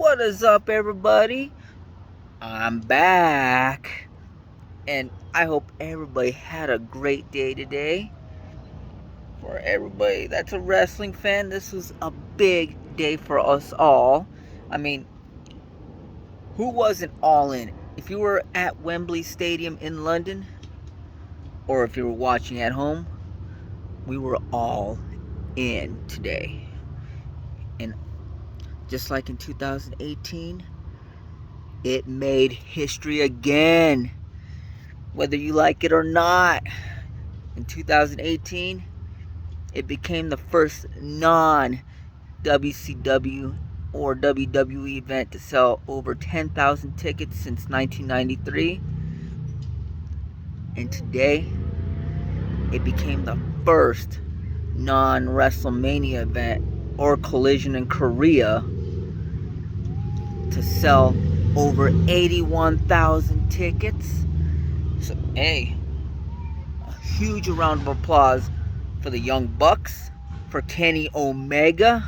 What is up, everybody? I'm back, and I hope everybody had a great day today. For everybody that's a wrestling fan, this was a big day for us all. I mean, who wasn't all in? If you were at Wembley Stadium in London, or if you were watching at home, we were all in today. And just like in 2018, it made history again. Whether you like it or not, in 2018, it became the first non-WCW or WWE event to sell over 10,000 tickets since 1993. And today, it became the first non-WrestleMania event or Collision in Korea to sell over 81,000 tickets. So, hey, a huge round of applause for the Young Bucks, for Kenny Omega,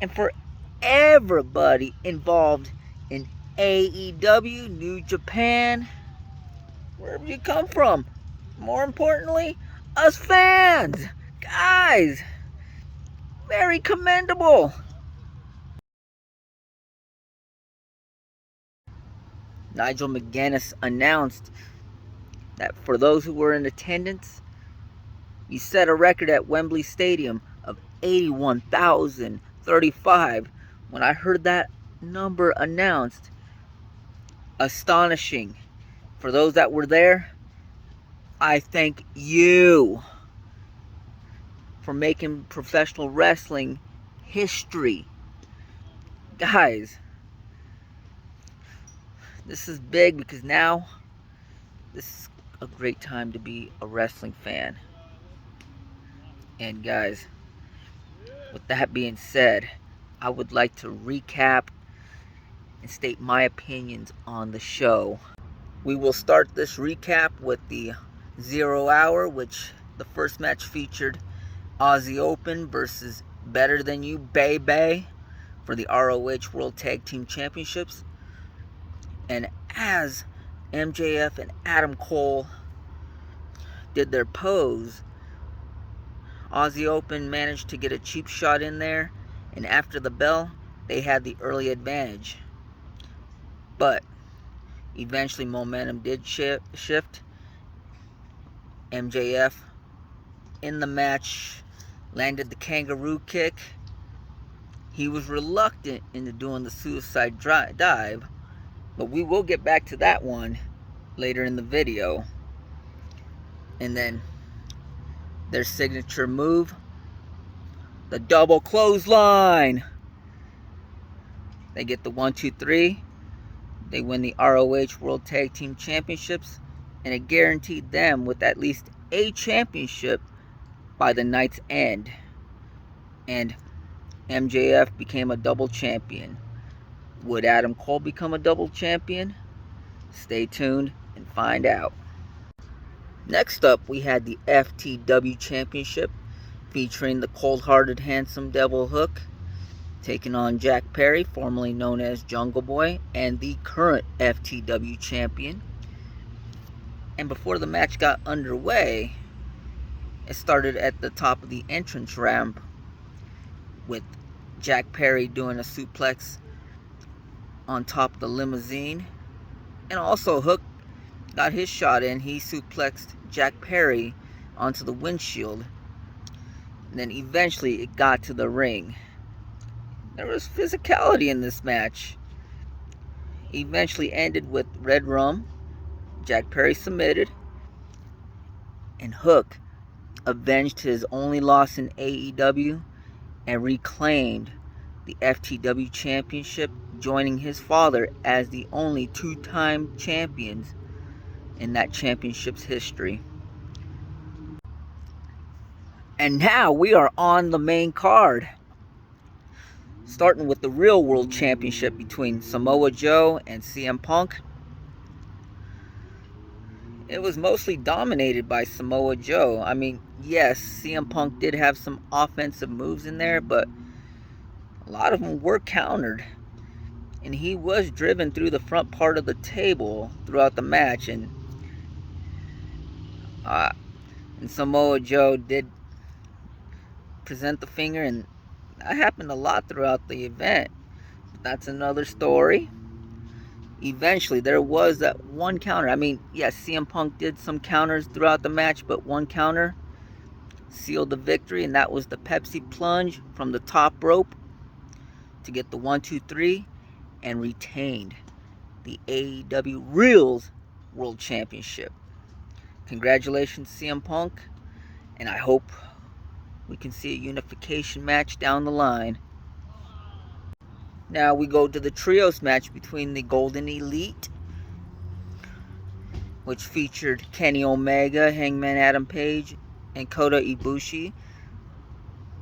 and for everybody involved in AEW, New Japan, wherever you come from. More importantly, us fans. Guys, very commendable. Nigel McGuinness announced that for those who were in attendance, he set a record at Wembley Stadium of 81,035. When I heard that number announced, astonishing. For those that were there, I thank you for making professional wrestling history. Guys, this is big because now this is a great time to be a wrestling fan. And guys, with that being said, I would like to recap and state my opinions on the show. We will start this recap with the 0 Hour, which the first match featured Aussie Open versus Better Than You Baby for the ROH World Tag Team Championships. And as MJF and Adam Cole did their pose, Aussie Open managed to get a cheap shot in there, and after the bell, they had the early advantage. But eventually momentum did shift. MJF in the match landed the kangaroo kick. He was reluctant into doing the suicide dive, but we will get back to that one later in the video. And then their signature move, the double clothesline. They get the 1-2-3. They win the ROH World Tag Team Championships, and it guaranteed them with at least a championship by the night's end. And MJF became a double champion. Would Adam Cole become a double champion? Stay tuned and find out. Next up, we had the FTW Championship featuring the cold-hearted handsome Devil Hook taking on Jack Perry, formerly known as Jungle Boy, and the current FTW champion. And before the match got underway, it started at the top of the entrance ramp with Jack Perry doing a suplex on top of the limousine. And also Hook got his shot in. He suplexed Jack Perry onto the windshield. And then eventually it got to the ring. There was physicality in this match. Eventually ended with Red Rum. Jack Perry submitted. And Hook avenged his only loss in AEW and reclaimed the FTW Championship, joining his father as the only two-time champions in that championship's history. And now we are on the main card, starting with the real World Championship between Samoa Joe and CM Punk. It was mostly dominated by Samoa Joe. I mean, yes, CM Punk did have some offensive moves in there, but a lot of them were countered. and he was driven through the front part of the table throughout the match, and Samoa Joe did present the finger, and that happened a lot throughout the event. But that's another story. Eventually, there was that one counter. I mean, yes, CM Punk did some counters throughout the match, but one counter sealed the victory, and that was the Pepsi plunge from the top rope to get the 1-2-3 and retained the AEW Reels World Championship. Congratulations, CM Punk, and I hope we can see a unification match down the line. Now we go to the trios match between the Golden Elite, which featured Kenny Omega, Hangman Adam Page, and Kota Ibushi,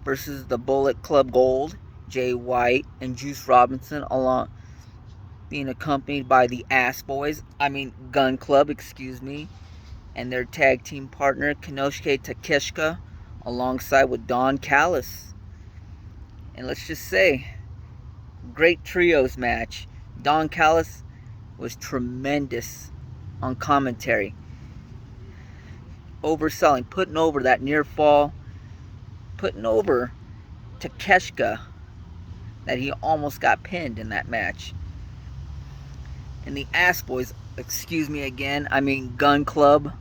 versus the Bullet Club Gold, Jay White and Juice Robinson, along being accompanied by the Gun Club, and their tag team partner Konosuke Takeshita, alongside with Don Callis. And let's just say, great trios match. Don Callis was tremendous on commentary, overselling, putting over that near fall, putting over Takeshita, that he almost got pinned in that match. And the Gun Club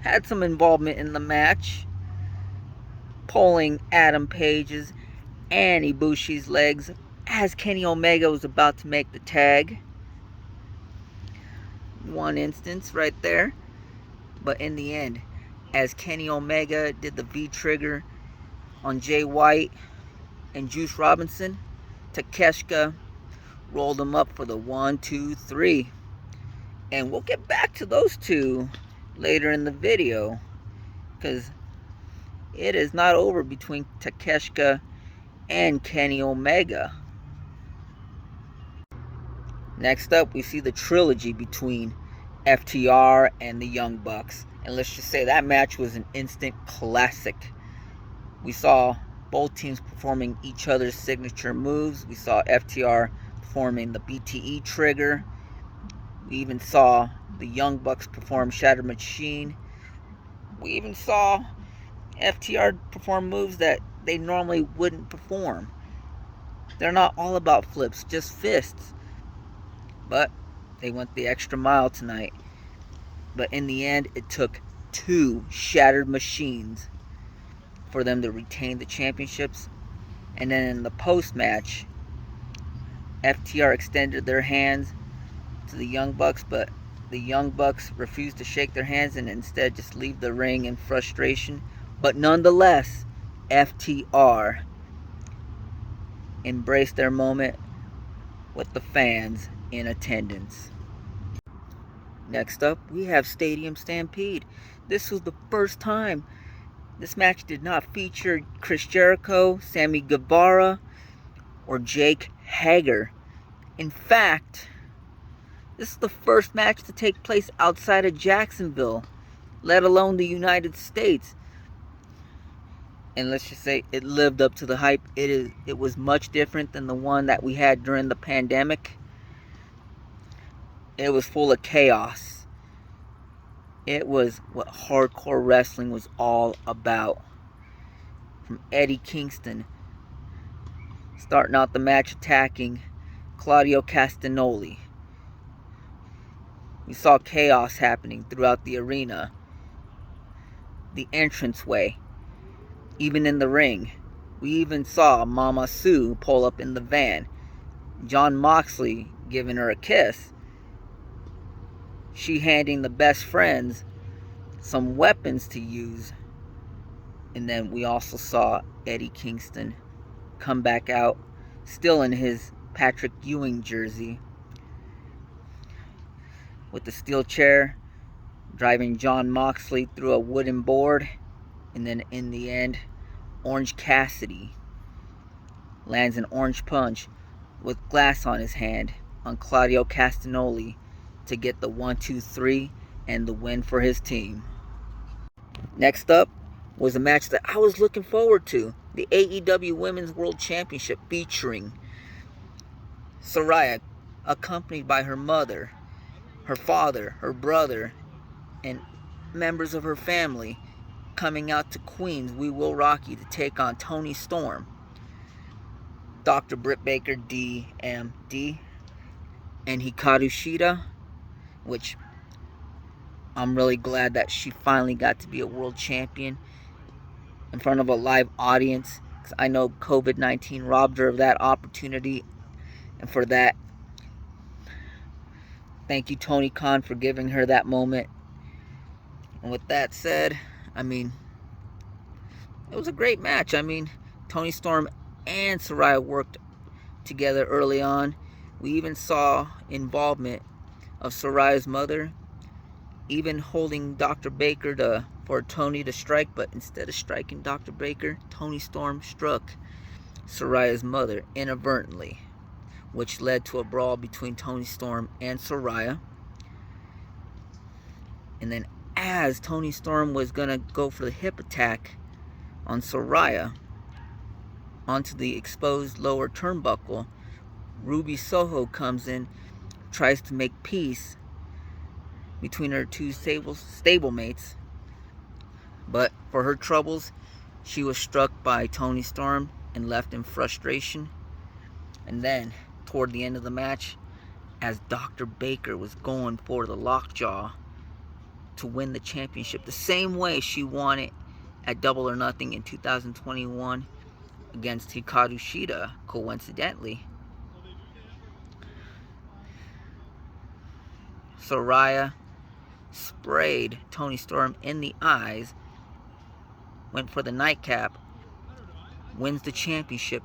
had some involvement in the match, pulling Adam Page's and Ibushi's legs as Kenny Omega was about to make the tag. One instance right there. But in the end, as Kenny Omega did the V-trigger on Jay White and Juice Robinson, Takeshita rolled him up for the 1-2-3. And we'll get back to those two later in the video, because it is not over between Takeshita and Kenny Omega. Next up, we see the trilogy between FTR and the Young Bucks. And let's just say that match was an instant classic. We saw both teams performing each other's signature moves. We saw FTR performing the BTE trigger. We even saw the Young Bucks perform Shatter Machine. We even saw FTR perform moves that they normally wouldn't perform. They're not all about flips, just fists. But they went the extra mile tonight. But in the end, it took 2 Shattered Machines for them to retain the championships. And then in the post-match, FTR extended their hands to the Young Bucks, but the Young Bucks refused to shake their hands and instead just leave the ring in frustration. But nonetheless, FTR embraced their moment with the fans in attendance. Next up, we have Stadium Stampede. This was the first time this match did not feature Chris Jericho, Sammy Guevara, or Jake Hager. In fact, this is the first match to take place outside of Jacksonville, let alone the United States. And let's just say it lived up to the hype. It was much different than the one that we had during the pandemic. It was full of chaos. It was what hardcore wrestling was all about. From Eddie Kingston starting out the match attacking Claudio Castagnoli. We saw chaos happening throughout the arena, the entranceway, even in the ring. We even saw Mama Sue pull up in the van. Jon Moxley giving her a kiss. She handing the best friends some weapons to use. And then we also saw Eddie Kingston come back out, still in his Patrick Ewing jersey, with the steel chair, driving Jon Moxley through a wooden board. And then in the end, Orange Cassidy lands an orange punch with glass on his hand on Claudio Castagnoli to get the 1-2-3 and the win for his team. Next up was a match that I was looking forward to, the AEW Women's World Championship, featuring Saraya, accompanied by her mother, her father, her brother, and members of her family, coming out to Queens, We Will Rock You, to take on Toni Storm, Dr. Britt Baker, DMD, and Hikaru Shida, which I'm really glad that she finally got to be a world champion in front of a live audience, because I know COVID-19 robbed her of that opportunity, and for that, thank you, Tony Khan, for giving her that moment. And with that said, I mean, it was a great match. I mean, Toni Storm and Saraya worked together early on. We even saw involvement of Saraya's mother, even holding Dr. Baker for Toni to strike, but instead of striking Dr. Baker, Toni Storm struck Saraya's mother inadvertently, which led to a brawl between Toni Storm and Saraya. And then as Toni Storm was going to go for the hip attack on Saraya onto the exposed lower turnbuckle, Ruby Soho comes in, tries to make peace between her two stablemates. But for her troubles, she was struck by Toni Storm and left in frustration. And then, toward the end of the match, as Dr. Baker was going for the lockjaw to win the championship, the same way she won it at Double or Nothing in 2021 against Hikaru Shida, coincidentally, Saraya sprayed Toni Storm in the eyes, went for the nightcap, wins the championship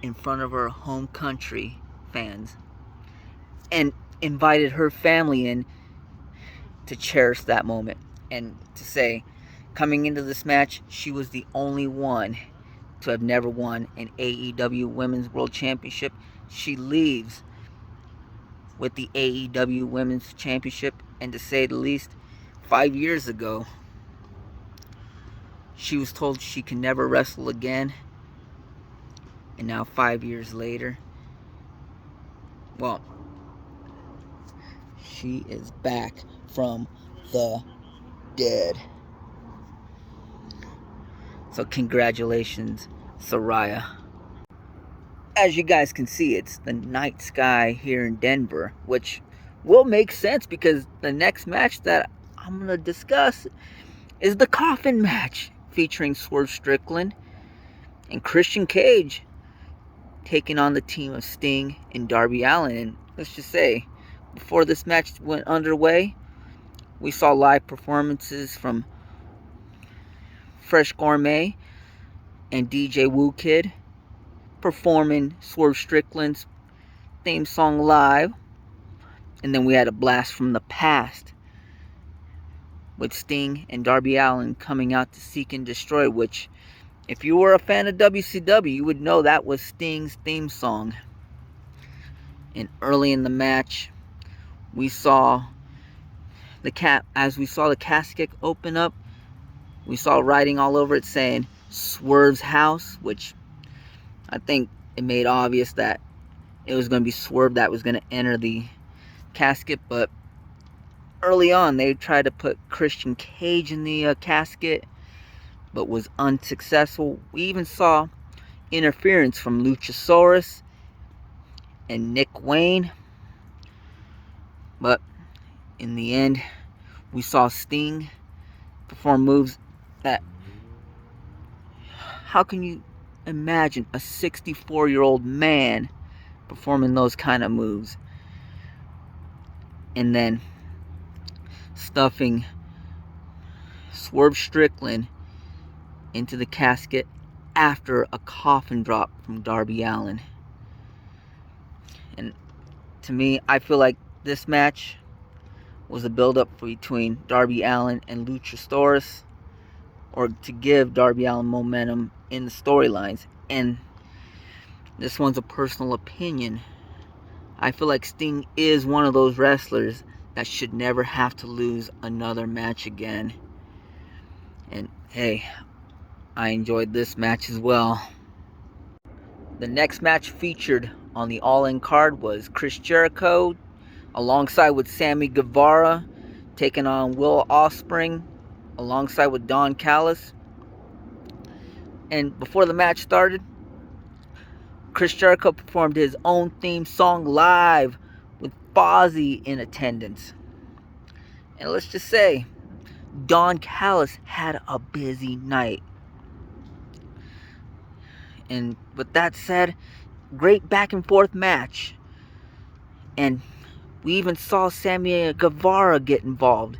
in front of her home country fans, and invited her family in to cherish that moment and to say, coming into this match, she was the only one to have never won an AEW Women's World Championship. She leaves with the AEW Women's Championship, and to say the least, 5 years ago, she was told she can never wrestle again. And now 5 years later, well, she is back from the dead. So congratulations, Saraya. As you guys can see, it's the night sky here in Denver, which will make sense because the next match that I'm going to discuss is the Coffin match featuring Swerve Strickland and Christian Cage taking on the team of Sting and Darby Allin. And let's just say, before this match went underway, we saw live performances from Fresh Gourmet and DJ Woo Kid performing Swerve Strickland's theme song live. And then we had a blast from the past with Sting and Darby Allin coming out to Seek and Destroy, which, if you were a fan of WCW, you would know that was Sting's theme song. And early in the match, we saw the casket open up, we saw writing all over it saying Swerve's house, which I think it made obvious that it was going to be Swerve that was going to enter the casket. But early on, they tried to put Christian Cage in the casket, but was unsuccessful. We even saw interference from Luchasaurus and Nick Wayne. But in the end, we saw Sting perform moves that, how can you imagine a 64-year-old man performing those kind of moves? And then stuffing Swerve Strickland into the casket after a coffin drop from Darby Allin. And to me, I feel like this match was a build-up between Darby Allin and Luchasaurus, or to give Darby Allin momentum in the storylines. And this one's a personal opinion. I feel like Sting is one of those wrestlers that should never have to lose another match again. And hey, I enjoyed this match as well. The next match featured on the All-In card was Chris Jericho alongside with Sammy Guevara taking on Will Ospreay alongside with Don Callis. And before the match started, Chris Jericho performed his own theme song live with Fozzy in attendance. And let's just say, Don Callis had a busy night. And with that said, great back and forth match. And we even saw Sammy Guevara get involved.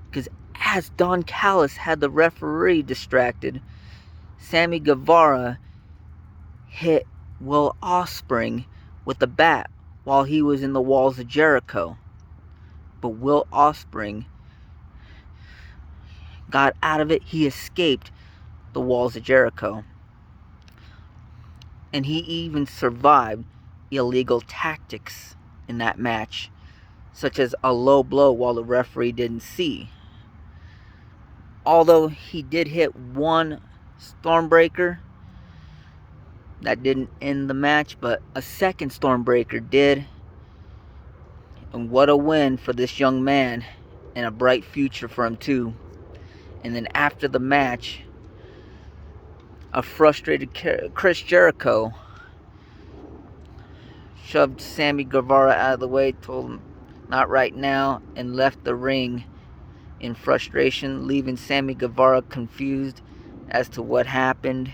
Because as Don Callis had the referee distracted, Sammy Guevara hit Will Ospreay with the bat while he was in the walls of Jericho. But Will Ospreay got out of it. He escaped the walls of Jericho. And he even survived illegal tactics in that match, such as a low blow while the referee didn't see. Although he did hit one Stormbreaker, that didn't end the match, but a second Stormbreaker did. And what a win for this young man, and a bright future for him too. And then after the match, a frustrated Chris Jericho shoved Sammy Guevara out of the way, told him not right now, and left the ring in frustration, leaving Sammy Guevara confused as to what happened.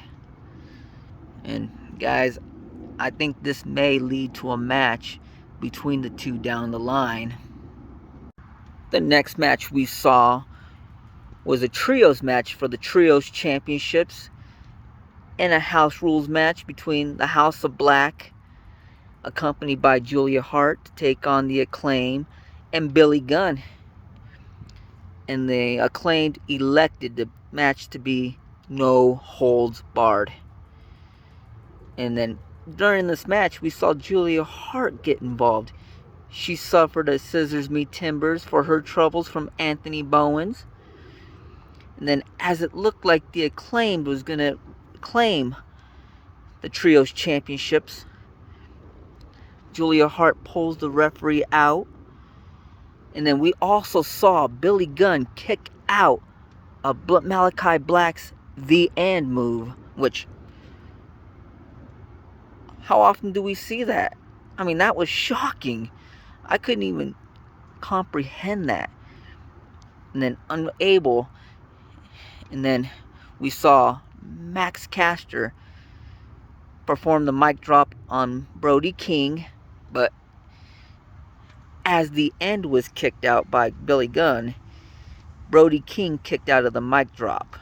And guys, I think this may lead to a match between the two down the line. The next match we saw was a trios match for the trios championships, and a house rules match between the House of Black, accompanied by Julia Hart, to take on the Acclaim and Billy Gunn. And the Acclaimed elected the match to be no holds barred. And then during this match, we saw Julia Hart get involved. She suffered a scissors me timbers for her troubles from Anthony Bowens. And then as it looked like the Acclaimed was going to claim the trios championships, Julia Hart pulls the referee out. And then we also saw Billy Gunn kick out of Malachi Black's The End move, which, how often do we see that? I mean, that was shocking. I couldn't even comprehend that. And then unable, and then we saw Max Caster perform the mic drop on Brody King, but as The End was kicked out by Billy Gunn, Brody King kicked out of the mic drop.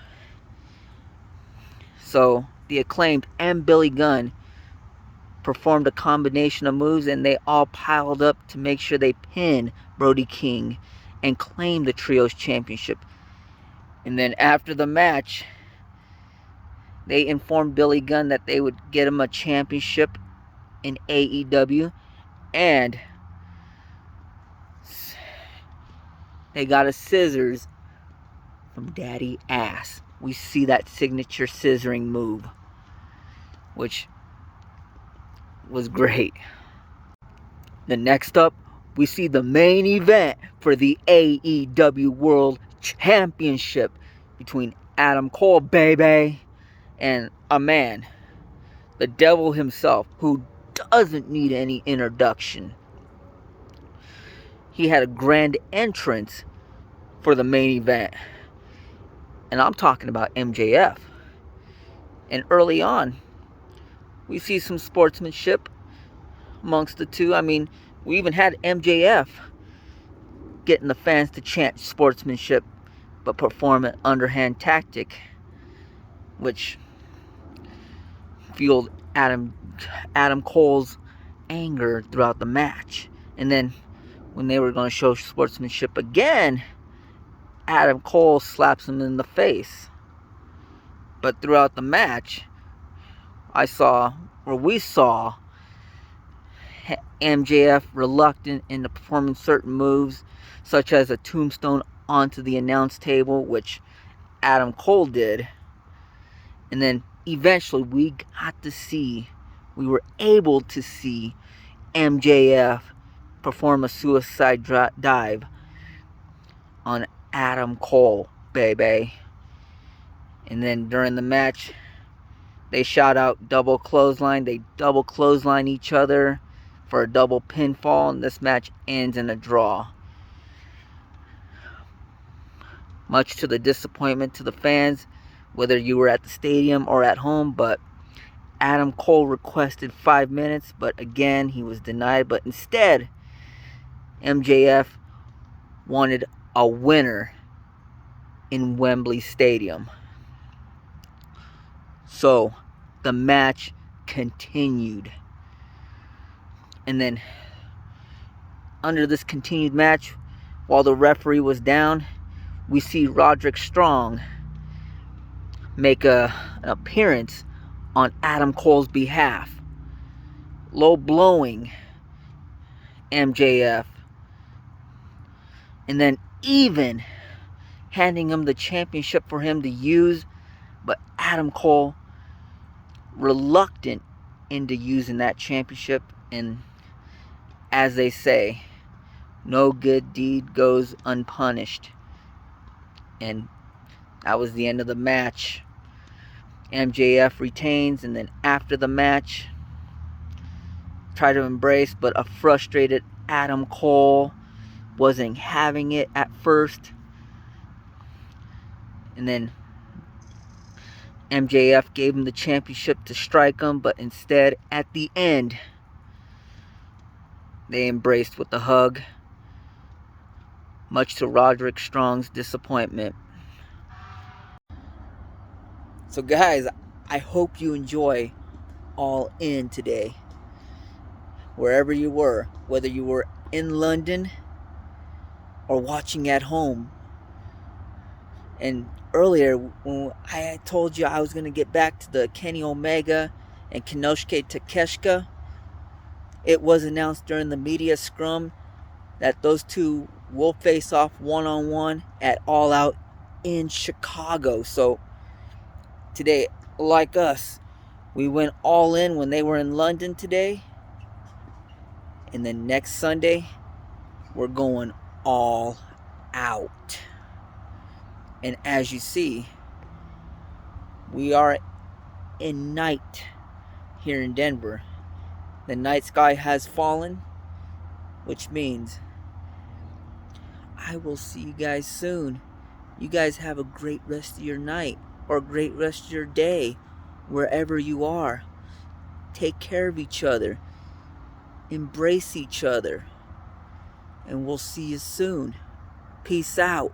So the Acclaimed and Billy Gunn performed a combination of moves, and they all piled up to make sure they pin Brody King and claim the trios championship. And then after the match, they informed Billy Gunn that they would get him a championship in AEW, and they got a scissors from Daddy Ass. We see that signature scissoring move, which was great. The next up, we see the main event for the AEW World Championship between Adam Cole, baby, and a man, the devil himself, who doesn't need any introduction. He had a grand entrance for the main event, and I'm talking about MJF. And early on, we see some sportsmanship amongst the two. I mean, we even had MJF getting the fans to chant sportsmanship, but perform an underhand tactic, which fueled Adam Cole's anger throughout the match. And then when they were going to show sportsmanship again, Adam Cole slaps him in the face. But throughout the match, we saw MJF reluctant into performing certain moves, such as a tombstone onto the announce table, which Adam Cole did. And then eventually we got to see we were able to see MJF perform a suicide dive on Adam Cole, baby. And then during the match, they shout out double clothesline. They double clothesline each other for a double pinfall, and this match ends in a draw. Much to the disappointment to the fans, whether you were at the stadium or at home, but Adam Cole requested 5 minutes, but again, he was denied. But instead, MJF wanted a winner in Wembley Stadium. So the match continued. And then under this continued match, while the referee was down, we see Roderick Strong make an appearance on Adam Cole's behalf, low blowing MJF, and then even handing him the championship for him to use, but Adam Cole reluctant into using that championship. And as they say, no good deed goes unpunished. And that was the end of the match. MJF retains, and then after the match, tried to embrace, but a frustrated Adam Cole wasn't having it at first. And then MJF gave him the championship to strike him, but instead, at the end, they embraced with a hug, much to Roderick Strong's disappointment. So guys, I hope you enjoy All In today. Wherever you were, whether you were in London or watching at home. And earlier, when I had told you I was going to get back to the Kenny Omega and Konosuke Takeshita, it was announced during the media scrum that those two will face off one-on-one at All Out in Chicago. So today, like us, we went all in when they were in London today. And then next Sunday, we're going all out. And as you see, we are in night here in Denver. The night sky has fallen, which means I will see you guys soon. You guys have a great rest of your night or a great rest of your day, wherever you are. Take care of each other. Embrace each other. And we'll see you soon. Peace out.